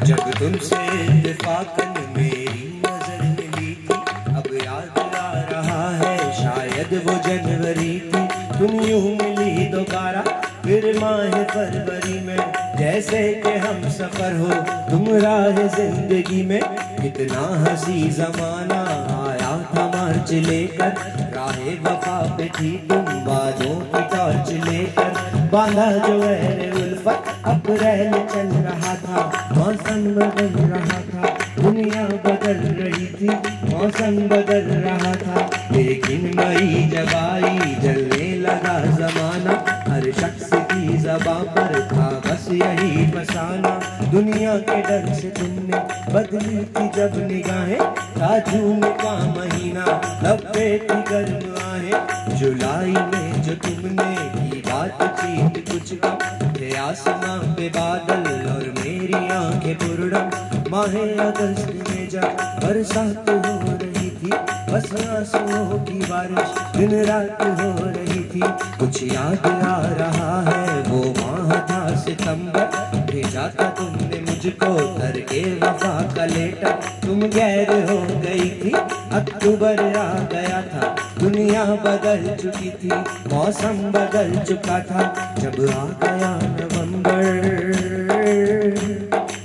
जब तुमसे इत्तेफाकन मेरी नजर मिली थी, अब याद आ रहा है शायद वो जनवरी थी। तुम यूं मिली दोबारा फिर माह फरवरी में, जैसे कि हम सफर हो तुम राह जिंदगी में। कितना हंसी जमाना आया था मार्च लेकर, राहे वफा पे थी तुम बादों की टॉर्च लेकर। बांधा जो है उल्फत अप्रैल चल रहा था, मौसम बदल रहा था, दुनिया बदल रही थी, मौसम बदल रहा था। लेकिन मई जब आई जलने लगा जमाना, हर शख्स की ज़बां पर था बस यही फसाना। दुनिया के डर से तुमने बदली थी जब निगाहें, था जून का महीना तब पे थी गर्म आहें। जुलाई में जो तुमने की बातचीत कुछ कम थे, आसमां पे बादल और मेरी आंखें पूर्णम। माहे अगस्त में जब बरसात हो रही थी, बस आंसुओं की बारिश दिन रात हो रही थी। कुछ याद आ रहा है वो माह था सितंबर, भेजा था तुमने मुझको करके वफा का लेटर। तुम गैर हो गई थी, अक्टूबर आ गया था, दुनिया बदल चुकी थी, मौसम बदल चुका था। जब आ गया नवंबर,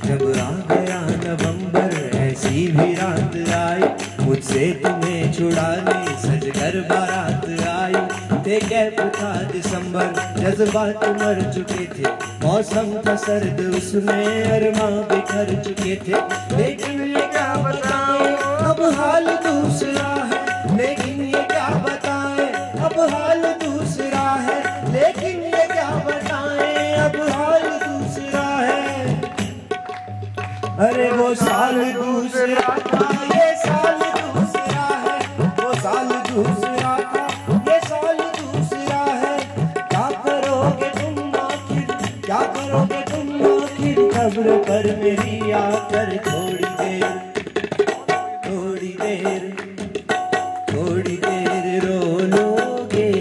जब आ गया नवंबर, ऐसी भी रात आई मुझसे तुम्हें छुड़ाने सजकर बारात आई। थे कैफ था दिसंबर, जज्बात मर चुके थे, मौसम था सर्द उसमें अरमां बिखर चुके थे। लेकिन ये क्या बताएं अब हाल दूसरा है, लेकिन ये क्या बताएं अब हाल दूसरा है, लेकिन ये क्या बताएं अब हाल दूसरा है। अरे वो साल दूसरा था, ये साल दूसरा है, वो साल दूसरा था, ये साल दूसरा है। क्या करोगे तुम आखिर, क्या करोगे तुम आखिर, कब्र पर मेरी आकर थोड़ी देर, थोड़ी देर, थोड़ी देर रो लोगे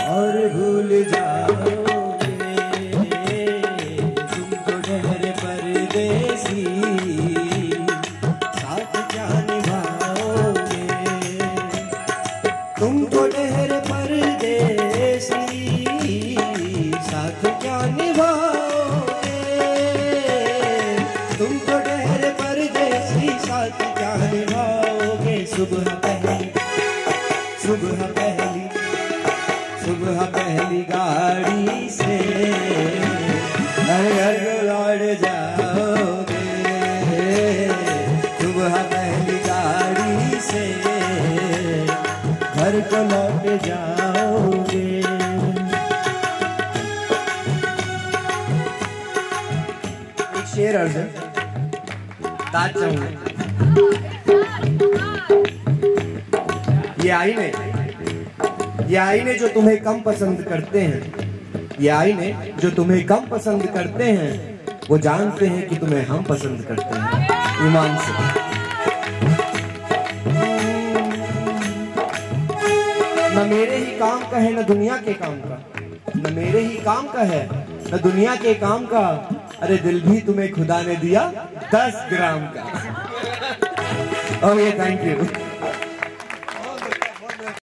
और भूल जाओगे। तुमको ठहरे परदेसी, साथ क्या निभाओगे। तुमको ठहरे परदेसी, साथ क्या निभाओगे। तुमको ठहरे परदेसी, साथ क्या निभाओगे। सुबह पहली, सुबह पहली, सुबह पहली गाड़ी से घर लौट जाओगे। सुबह पहली गाड़ी से घर को लौट जाओगे। एक शेर अर्ज ताज चाहूंगा। ये आईने जो तुम्हें कम पसंद करते हैं, ये आईने जो तुम्हें कम पसंद करते हैं, वो जानते हैं कि तुम्हें हम पसंद करते हैं ईमान से। न मेरे ही काम का है न दुनिया के काम का, न मेरे ही काम का है न दुनिया के काम का। अरे दिल भी तुम्हें खुदा ने दिया 10 ग्राम का। Okay, thank you.